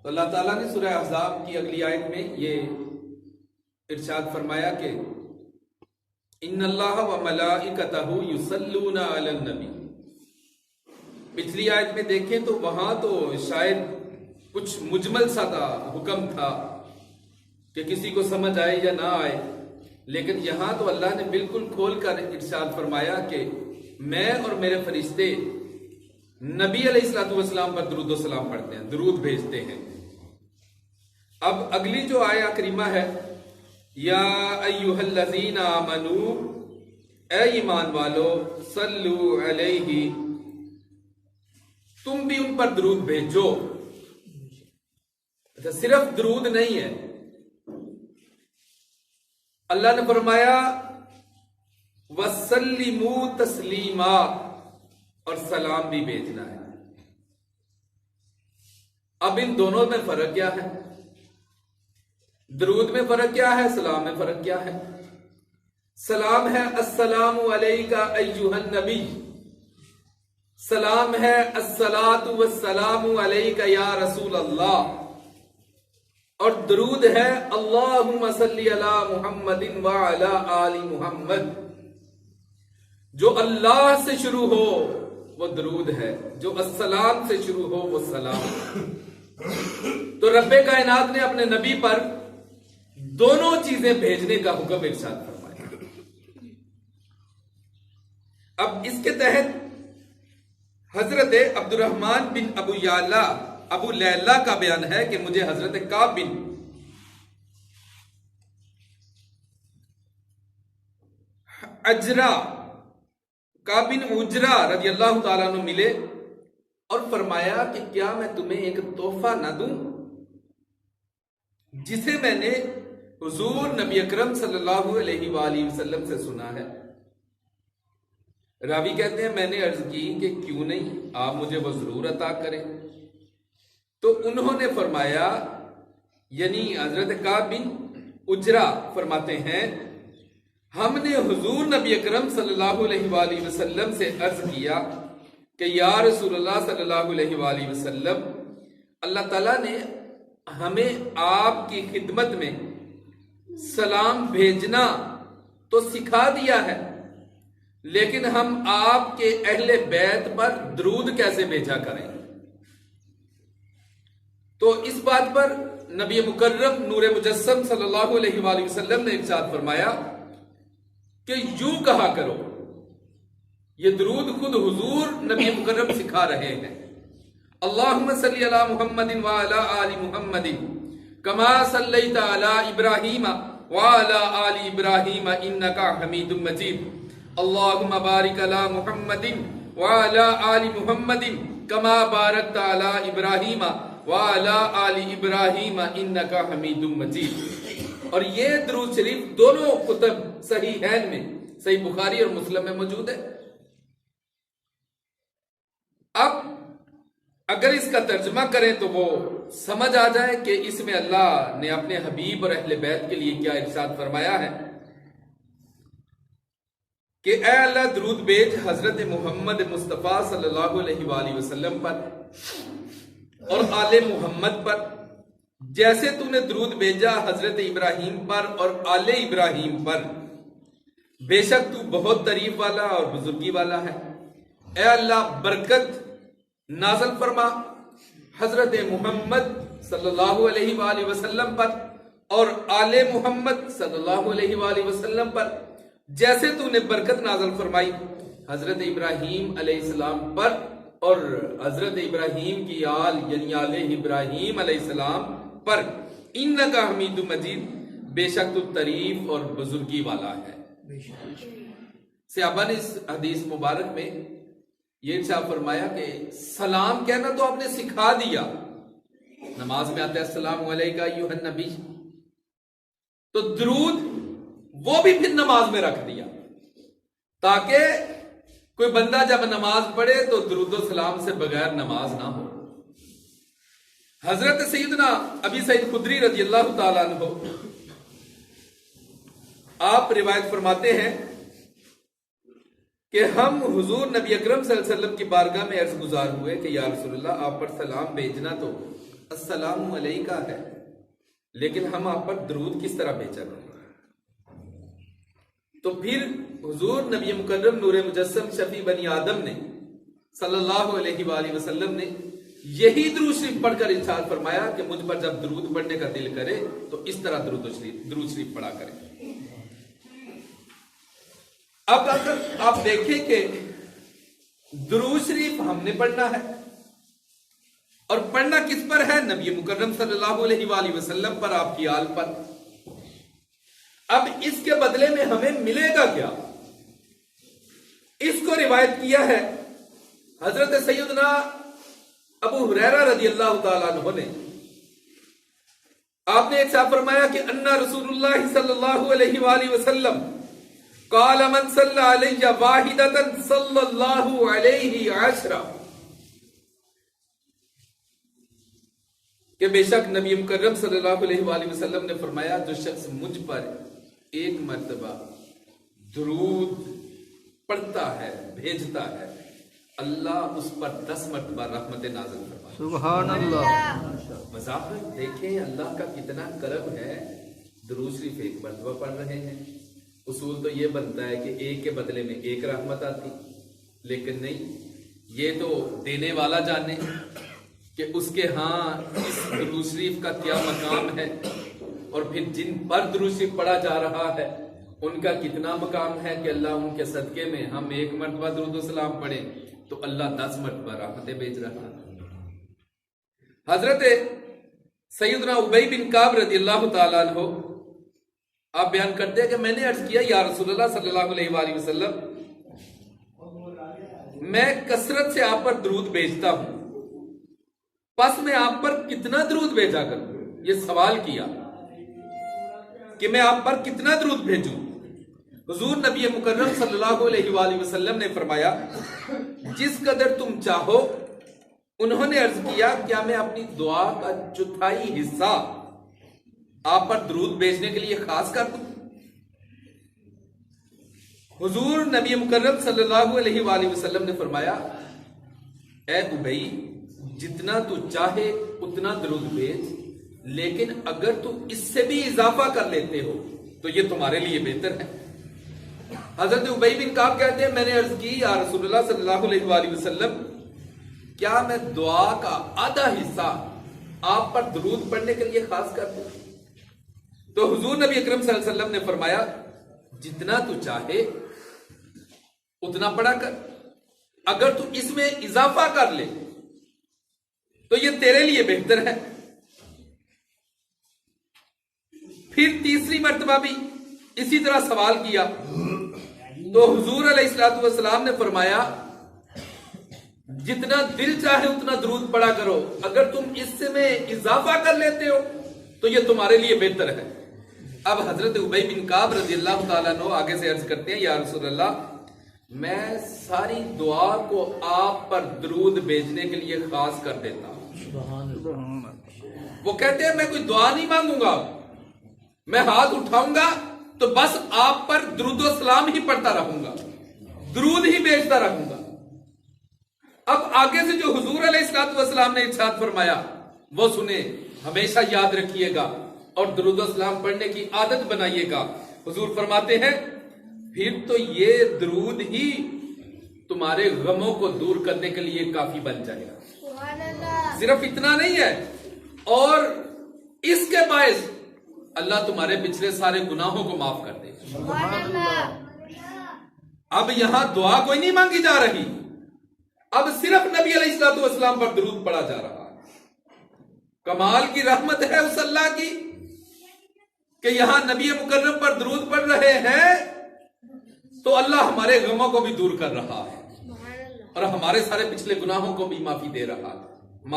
تو اللہ تعالیٰ نے سورہ احزاب کی اگلی آیت میں یہ ارشاد فرمایا کہ ان اللہ و ملائکتہ یصلون علی النبی. پچھلی آیت میں دیکھیں تو وہاں تو شاید کچھ مجمل سا تھا، حکم تھا کہ کسی کو سمجھ آئے یا نہ آئے، لیکن یہاں تو اللہ نے بالکل کھول کر ارشاد فرمایا کہ میں اور میرے فرشتے نبی علیہ الصلوۃ والسلام پر درود و سلام پڑھتے ہیں، درود بھیجتے ہیں. اب اگلی جو آیہ کریمہ ہے، یا ایھا الذین آمنوا، اے ایمان والو، صلو علیہ، تم بھی ان پر درود بھیجو. اچھا، صرف درود نہیں ہے، اللہ نے فرمایا وَسَلِّمُوا تَسْلِيمًا، اور سلام بھی بھیجنا ہے. اب ان دونوں میں فرق کیا ہے؟ درود میں فرق کیا ہے؟ سلام میں فرق کیا ہے؟ سلام ہے السلام علیک ایھا النبی، سلام ہے الصلاۃ والسلام علیک یا رسول اللہ، اور درود ہے اللہم صلی علی محمد وعلی آل محمد. جو اللہ سے شروع ہو وہ درود ہے، جو السلام سے شروع ہو وہ سلام. تو رب کائنات نے اپنے نبی پر دونوں چیزیں بھیجنے کا حکم ارشاد فرمایا. اب اس کے تحت حضرت عبد الرحمن بن ابو لیلہ کا بیان ہے کہ مجھے حضرت کعب بن عجرہ رضی اللہ تعالیٰ عنہ ملے اور فرمایا کہ کیا میں تمہیں ایک تحفہ نہ دوں جسے میں نے حضور نبی اکرم صلی اللہ علیہ وآلہ وسلم سے سنا ہے. راوی کہتے ہیں میں نے عرض کی کہ کیوں نہیں، آپ مجھے وہ ضرور عطا کریں. تو انہوں نے فرمایا، یعنی حضرت کعب بن عجرہ فرماتے ہیں، ہم نے حضور نبی اکرم صلی اللہ علیہ وآلہ وسلم سے عرض کیا کہ یا رسول اللہ صلی اللہ علیہ وآلہ وسلم، اللہ تعالیٰ نے ہمیں آپ کی خدمت میں سلام بھیجنا تو سکھا دیا ہے، لیکن ہم آپ کے اہل بیت پر درود کیسے بھیجا کریں؟ تو اس بات پر نبی مکرم نور مجسم صلی اللہ علیہ وآلہ وسلم نے ارشاد فرمایا کہ یوں کہا کرو. یہ درود خود حضور نبی مکرم سکھا رہے ہیں. اللہم صلی علی محمد وعلی آل محمد کما صلیت علی ابراہیم وعلی آل ابراہیم انکا حمید مجید. اللہم بارک علی محمد وعلی آل محمد کما بارکت علی ابراہیم وعلی آل ابراہیم انکا حمید مجید. اور یہ درود شریف دونوں کتب صحیحین میں، صحیح بخاری اور مسلم میں موجود ہے. اب اگر اس کا ترجمہ کریں تو وہ سمجھ آ جائے کہ اس میں اللہ نے اپنے حبیب اور اہل بیت کے لیے کیا ارشاد فرمایا ہے کہ اے اللہ درود بھیج حضرت محمد مصطفیٰ صلی اللہ علیہ وآلہ وسلم پر اور آل محمد پر، جیسے تو نے درود بھیجا حضرت ابراہیم پر اور آل ابراہیم پر، بے شک تو بہت تعریف والا اور بزرگی والا ہے. اے اللہ برکت نازل فرما حضرت محمد صلی اللہ علیہ وآلہ وسلم پر اور آل محمد صلی اللہ علیہ وآلہ وسلم پر، جیسے تو نے برکت نازل فرمائی حضرت ابراہیم علیہ السلام پر اور حضرت ابراہیم کی آل یعنی آل ابراہیم علیہ السلام پر. انکا حمید مجید، بے شک تو تعریف اور بزرگی والا ہے. صحابہ نے اس حدیث مبارک میں یہ ارشاد فرمایا کہ سلام کہنا تو آپ نے سکھا دیا. نماز میں آتا ہے السلام علیکم ایھا النبی، تو درود وہ بھی پھر نماز میں رکھ دیا تاکہ کوئی بندہ جب نماز پڑھے تو درود و سلام سے بغیر نماز نہ ہو. حضرت سیدنا ابی سعید خدری رضی اللہ تعالیٰ عنہ آپ روایت فرماتے ہیں کہ ہم حضور نبی اکرم صلی اللہ علیہ وسلم کی بارگاہ میں عرض گزار ہوئے کہ یا رسول اللہ آپ پر سلام بھیجنا تو السلام علیکہ ہے، لیکن ہم آپ پر درود کس طرح بھیجا کریں؟ تو پھر حضور نبی مکرم نور مجسم شفیع بنی آدم نے صلی اللہ علیہ وآلہ وسلم نے یہی درود شریف پڑھ کر ارشاد فرمایا کہ مجھ پر جب درود پڑھنے کا دل کرے تو اس طرح درود شریف پڑھا کرے۔ اب اگر آپ دیکھیں کہ درود شریف ہم نے پڑھنا ہے اور پڑھنا کس پر ہے؟ نبی مکرم صلی اللہ علیہ وآلہ وسلم پر، آپ کی آل پر۔ اب اس کے بدلے میں ہمیں ملے گا کیا؟ اس کو روایت کیا ہے حضرت سیدنا ابو ہریرہ رضی اللہ تعالیٰ عنہ نے۔ آپ نے ایک صاحب فرمایا کہ ان رسول اللہ صلی اللہ علیہ وآلہ وسلم قال من صلی علیہ واحدۃ صلی اللہ علیہ عشرہ، کہ بے شک نبی مکرم صلی اللہ علیہ وآلہ وسلم نے فرمایا جو شخص مجھ پر ایک مرتبہ درود پڑھتا ہے، بھیجتا ہے، اللہ اس پر 10 مرتبہ رحمت نازل فرماتا ہے۔ سبحان اللہ۔ مذاہب دیکھیں اللہ کا کتنا کرم ہے، درود شریف ایک مرتبہ پڑھ رہے ہیں۔ اصول تو یہ بنتا ہے کہ ایک کے بدلے میں ایک رحمت آتی، لیکن نہیں، یہ تو دینے والا جانے کہ اس کے ہاں اس درود شریف کا کیا مقام ہے، اور پھر جن پر درود شریف پڑھا جا رہا ہے ان کا کتنا مقام ہے کہ اللہ ان کے صدقے میں ہم ایک مرتبہ درود و سلام پڑھیں تو اللہ 10 مرتبہ رحمتیں بھیج رہا ہے۔ حضرت سیدنا ابی بن کعب رضی اللہ تعالیٰ عنہ آپ بیان کرتے ہیں کہ میں نے عرض کیا یا رسول اللہ صلی اللہ علیہ وآلہ وسلم، میں کثرت سے آپ پر درود بھیجتا ہوں، پس میں آپ پر کتنا درود بھیجا کروں؟ یہ سوال کیا کہ میں آپ پر کتنا درود بھیجوں؟ حضور نبی مکرم صلی اللہ علیہ وآلہ وسلم نے فرمایا جس قدر تم چاہو۔ انہوں نے عرض کیا کیا میں اپنی دعا کا چوتھائی حصہ آپ پر درود بھیجنے کے لیے خاص کر دوں؟ حضور نبی مکرم صلی اللہ علیہ وآلہ وسلم نے فرمایا اے ابی، جتنا تو چاہے اتنا درود بھیج، لیکن اگر تو اس سے بھی اضافہ کر لیتے ہو تو یہ تمہارے لیے بہتر ہے۔ حضرت ابی بن کعب کہتے ہیں میں نے عرض کی یا رسول اللہ صلی اللہ علیہ وآلہ وسلم، کیا میں دعا کا آدھا حصہ آپ پر درود پڑھنے کے لیے خاص کر دوں؟ تو حضور نبی اکرم صلی اللہ علیہ وسلم نے فرمایا جتنا تو چاہے اتنا پڑھا کر، اگر تو اس میں اضافہ کر لے تو یہ تیرے لیے بہتر ہے۔ پھر تیسری مرتبہ بھی اسی طرح سوال کیا تو حضور علیہ الصلوۃ والسلام نے فرمایا جتنا دل چاہے اتنا درود پڑھا کرو، اگر تم اس سے میں اضافہ کر لیتے ہو تو یہ تمہارے لیے بہتر ہے۔ اب حضرت ابی بن کعب رضی اللہ تعالیٰ عنہ آگے سے عرض کرتے ہیں یا رسول اللہ، میں ساری دعا کو آپ پر درود بھیجنے کے لیے خاص کر دیتا ہوں۔ وہ کہتے ہیں میں کوئی دعا نہیں مانگوں گا، میں ہاتھ اٹھاؤں گا تو بس آپ پر درود و سلام ہی پڑھتا رہوں گا، درود ہی بھیجتا رہوں گا۔ اب آگے سے جو حضور علیہ الصلوۃ والسلام نے ارشاد فرمایا وہ سنیں، ہمیشہ یاد رکھیے گا اور درود و سلام پڑھنے کی عادت بنائیے گا۔ حضور فرماتے ہیں پھر تو یہ درود ہی تمہارے غموں کو دور کرنے کے لیے کافی بن جائے گا۔ صرف اتنا نہیں ہے، اور اس کے باعث اللہ تمہارے پچھلے سارے گناہوں کو معاف کر دے گا۔ اب یہاں دعا کوئی نہیں مانگی جا رہی، اب صرف نبی علیہ الصلوۃ والسلام پر درود پڑھا جا رہا ہے۔ کمال کی رحمت ہے اس اللہ کی کہ یہاں نبی مکرم پر درود پڑھ رہے ہیں تو اللہ ہمارے غموں کو بھی دور کر رہا ہے اور ہمارے سارے پچھلے گناہوں کو بھی معافی دے رہا ہے۔